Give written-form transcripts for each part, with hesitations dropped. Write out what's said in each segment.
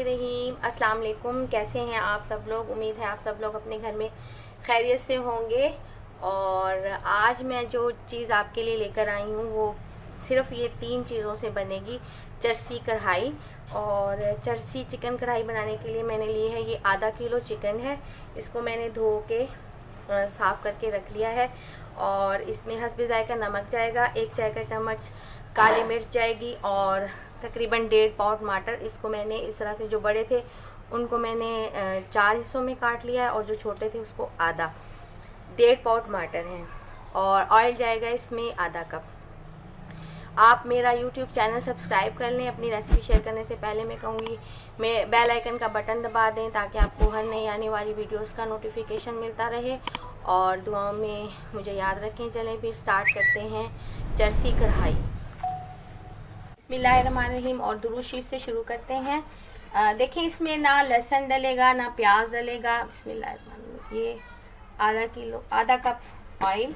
बिस्मिल्लाहिर्रहमानिर्रहीम। अस्सलाम वालेकुम। कैसे हैं आप सब लोग? उम्मीद है आप सब लोग अपने घर में खैरियत से होंगे। और आज मैं जो चीज़ आपके लिए लेकर आई हूँ वो सिर्फ़ ये 3 चीज़ों से बनेगी। चरसी कढ़ाई। और चरसी चिकन कढ़ाई बनाने के लिए मैंने ली है ये आधा किलो चिकन है। इसको मैंने धो के साफ़ करके रख लिया है। और इसमें हस्बे जायका नमक जाएगा, 1 चाय का चम्मच काली मिर्च जाएगी और तकरीबन 1.5 पाव टमाटर। इसको मैंने इस तरह से, जो बड़े थे उनको मैंने 4 हिस्सों में काट लिया है और जो छोटे थे उसको आधा। 1.5 पाव टमाटर हैं। और ऑयल जाएगा इसमें आधा कप। आप मेरा यूट्यूब चैनल सब्सक्राइब कर लें। अपनी रेसिपी शेयर करने से पहले मैं कहूँगी मैं बेल आइकन का बटन दबा दें ताकि आपको हर नई आने वाली वीडियोस का नोटिफिकेशन मिलता रहे। और दुआओं में मुझे याद रखें। चलें फिर स्टार्ट करते हैं चरसी कढ़ाई। बिस्मिल्लाहिर्रहमानिर्रहीम। और दुरूद शरीफ से शुरू करते हैं। देखें इसमें ना लहसुन डलेगा ना प्याज डलेगा। बिस्मिल्लाहिर्रहमानिर्रहीम। ये आधा कप ऑयल।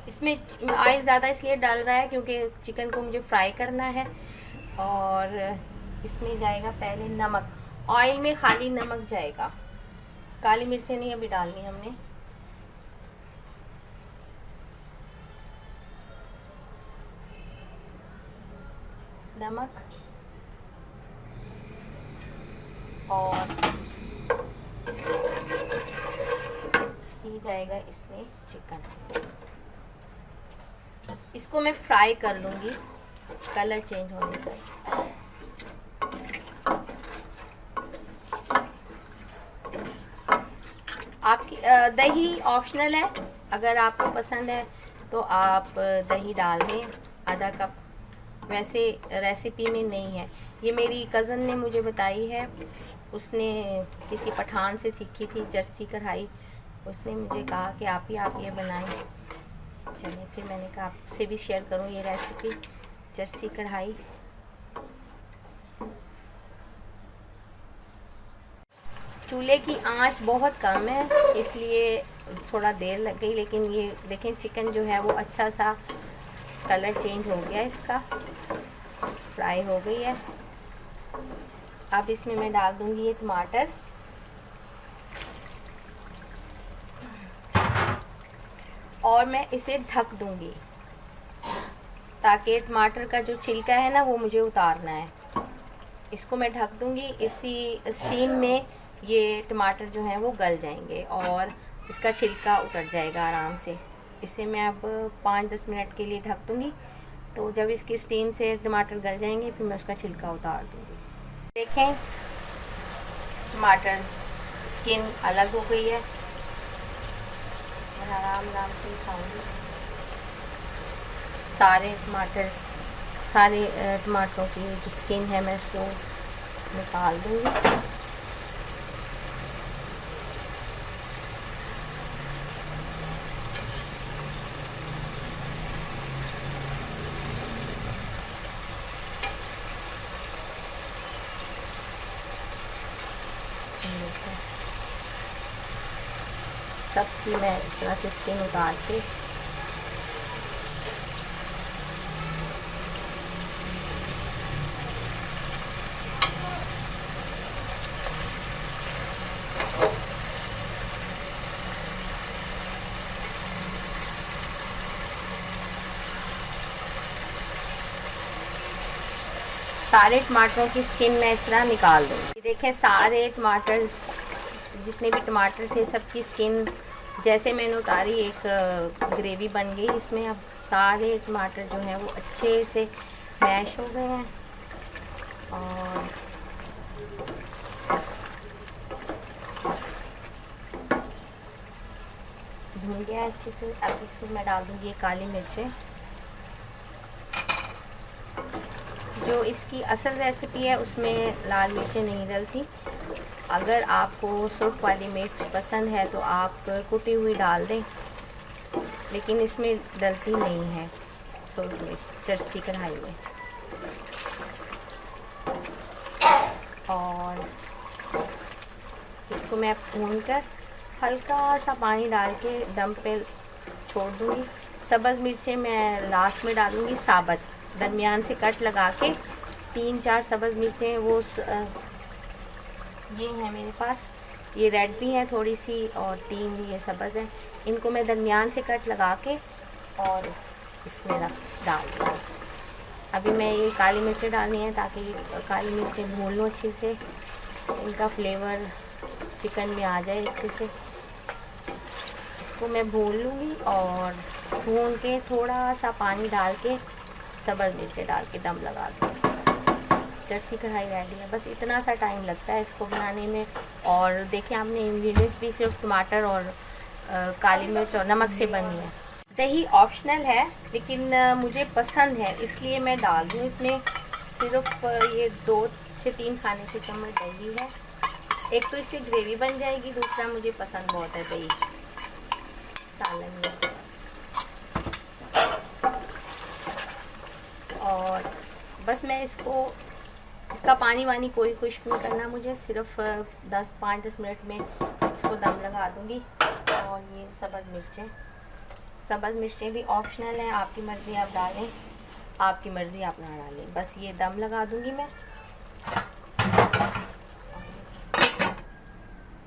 इसमें ऑयल ज़्यादा इसलिए डाल रहा है क्योंकि चिकन को मुझे फ्राई करना है। और इसमें जाएगा पहले नमक। ऑयल में खाली नमक जाएगा, काली मिर्चें नहीं अभी डालनी हमने। नमक और ये जाएगा इसमें चिकन। इसको मैं फ्राई कर लूँगी कलर चेंज होने तक। आपकी दही ऑप्शनल है, अगर आपको पसंद है तो आप दही डाल दें आधा कप। वैसे रेसिपी में नहीं है, ये मेरी कज़न ने मुझे बताई है। उसने किसी पठान से सीखी थी चरसी कढ़ाई। उसने मुझे कहा कि आप ये बनाएं। चलिए फिर मैंने कहा आपसे भी शेयर करूं ये रेसिपी चरसी कढ़ाई। चूल्हे की आंच बहुत कम है इसलिए थोड़ा देर लग गई, लेकिन ये देखें चिकन जो है वो अच्छा सा कलर चेंज हो गया, इसका फ्राई हो गई है। अब इसमें मैं डाल दूंगी ये टमाटर। और मैं इसे ढक दूंगी ताकि टमाटर का जो छिलका है ना वो मुझे उतारना है। इसको मैं ढक दूंगी। इसी स्टीम में ये टमाटर जो हैं वो गल जाएंगे और इसका छिलका उतर जाएगा आराम से। इसे मैं अब 5-10 मिनट के लिए ढक दूंगी। तो जब इसकी स्टीम से टमाटर गल जाएंगे फिर मैं उसका छिलका उतार दूंगी। देखें टमाटर स्किन अलग हो गई है। मैं आराम से खाऊंगी। सारे टमाटरों की जो स्किन है मैं इसको निकाल दूंगी। सबकी मैं इस तरह से स्किन उतार के सारे टमाटरों की स्किन मैं इस तरह निकाल दूँगी। देखें सारे टमाटर, जितने भी टमाटर थे सबकी स्किन जैसे मैंने उतारी एक ग्रेवी बन गई। इसमें अब सारे टमाटर जो हैं वो अच्छे से मैश हो गए हैं और भून गया है अच्छे से। अब इसमें मैं डाल दूँगी काली मिर्चें। जो इसकी असल रेसिपी है उसमें लाल मिर्चें नहीं डलती। अगर आपको सुर्ख वाली मिर्च पसंद है तो आप कुटी हुई डाल दें, लेकिन इसमें डलती नहीं है सुर्ख मिर्च चरसी कढ़ाई में। और इसको मैं भून कर हल्का सा पानी डाल के दम पे छोड़ दूँगी। सब्ज़ मिर्चें मैं लास्ट में डालूँगी साबुत, दरमियान से कट लगा के 3-4 सब्ज़ मिर्चें वो ये हैं मेरे पास, ये रेड भी हैं थोड़ी सी और 3 ये सब्ज़ हैं। इनको मैं दरमियान से कट लगा के और इसमें डाल दूँ। अभी मैं ये काली मिर्चें डालनी है ताकि काली मिर्चें भून लूँ अच्छे से, इनका फ्लेवर चिकन में आ जाए अच्छे से। इसको मैं भून लूँगी और भून के थोड़ा सा पानी डाल के सब्ज़ मिर्चें डाल के दम लगा दूँ। जर्सी कढ़ाई रेडी है। बस इतना सा टाइम लगता है इसको बनाने में। और देखिए आपने इंग्रेडिएंट्स भी सिर्फ टमाटर और काली मिर्च और नमक से बनी है। दही ऑप्शनल है लेकिन मुझे पसंद है इसलिए मैं डाल दूँ इसमें। सिर्फ ये 2 से 3 खाने के चम्मच दही है। एक तो इससे ग्रेवी बन जाएगी, दूसरा मुझे पसंद बहुत है दही सालन में। और बस मैं इसका पानी वानी कोई खुश्क नहीं करना मुझे, सिर्फ 5-10 मिनट में इसको दम लगा दूँगी। और ये सब्ज़ मिर्चें भी ऑप्शनल हैं, आपकी मर्ज़ी आप डालें, आपकी मर्ज़ी आप ना डालें। बस ये दम लगा दूँगी मैं।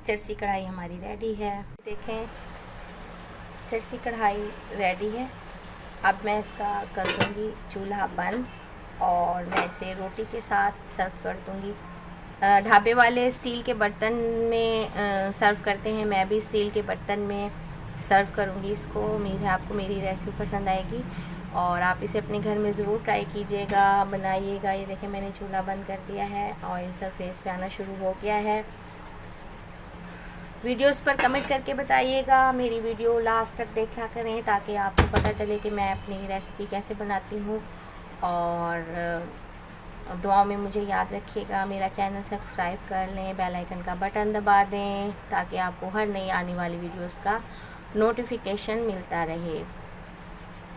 चरसी कढ़ाई हमारी रेडी है। देखें चरसी कढ़ाई रेडी है। अब मैं इसका कर दूँगी चूल्हा बंद और मैं इसे रोटी के साथ सर्व कर दूँगी। ढाबे वाले स्टील के बर्तन में सर्व करते हैं, मैं भी स्टील के बर्तन में सर्व करूँगी इसको। उम्मीद है आपको मेरी रेसिपी पसंद आएगी और आप इसे अपने घर में ज़रूर ट्राई कीजिएगा, बनाइएगा। ये देखें मैंने चूल्हा बंद कर दिया है, ऑयल सरफेस पे आना शुरू हो गया है। वीडियोस पर कमेंट करके बताइएगा, मेरी वीडियो लास्ट तक देखा करें ताकि आपको पता चले कि मैं अपनी रेसिपी कैसे बनाती हूँ। और दुआओं में मुझे याद रखिएगा, मेरा चैनल सब्सक्राइब कर लें, बेल आइकन का बटन दबा दें ताकि आपको हर नई आने वाली वीडियोस का नोटिफिकेशन मिलता रहे।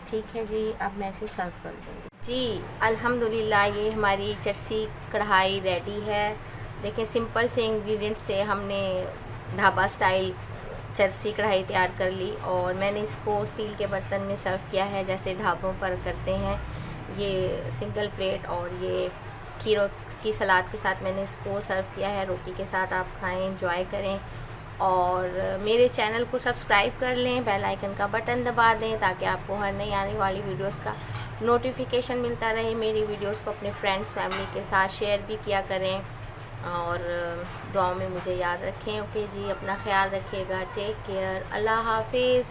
ठीक है जी, अब मैं इसे सर्व कर दूँगी। जी अल्हम्दुलिल्लाह ये हमारी चरसी कढ़ाई रेडी है। देखें सिंपल से इंग्रेडिएंट से हमने ढाबा स्टाइल चरसी कढ़ाई तैयार कर ली और मैंने इसको स्टील के बर्तन में सर्व किया है जैसे ढाबों पर करते हैं। ये सिंगल प्लेट और ये खीरों की सलाद के साथ मैंने इसको सर्व किया है। रोटी के साथ आप खाएं, एंजॉय करें और मेरे चैनल को सब्सक्राइब कर लें, बेल आइकन का बटन दबा दें ताकि आपको हर नई आने वाली वीडियोस का नोटिफिकेशन मिलता रहे। मेरी वीडियोस को अपने फ्रेंड्स फैमिली के साथ शेयर भी किया करें और दुआओं में मुझे याद रखें। ओके जी, अपना ख्याल रखिएगा। टेक केयर, अल्लाह हाफिज़।